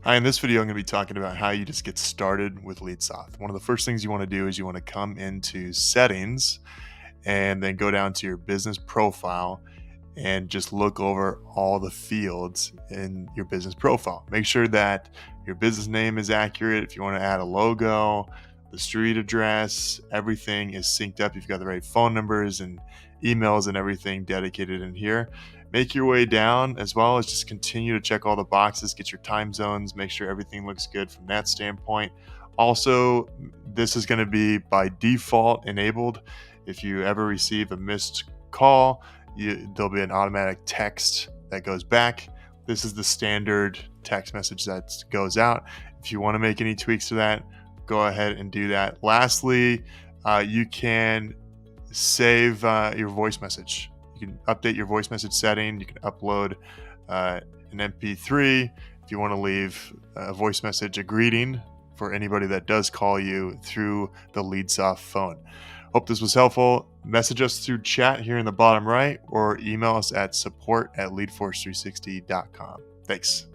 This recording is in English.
Hi, in this video, I'm going to be talking about how you just get started with LeadSoft. One of the first things you want to do is you want to come into settings and then go down to your business profile and just look over all the fields in your business profile. Make sure that your business name is accurate. If you want to add a logo, the street address, everything is synced up. You've got the right phone numbers and emails and everything dedicated in here. Make your way down, as well as just continue to check all the boxes, get your time zones, make sure everything looks good from that standpoint. Also, this is going to be by default enabled. If you ever receive a missed call, there'll be an automatic text that goes back. This is the standard text message that goes out. If you want to make any tweaks to that, go ahead and do that. Lastly, you can save your voice message. You can update your voice message setting. You can upload an MP3. If you want to leave a voice message, a greeting for anybody that does call you through the LeadSoft phone. Hope this was helpful. Message us through chat here in the bottom right or email us at support@leadforce360.com. Thanks.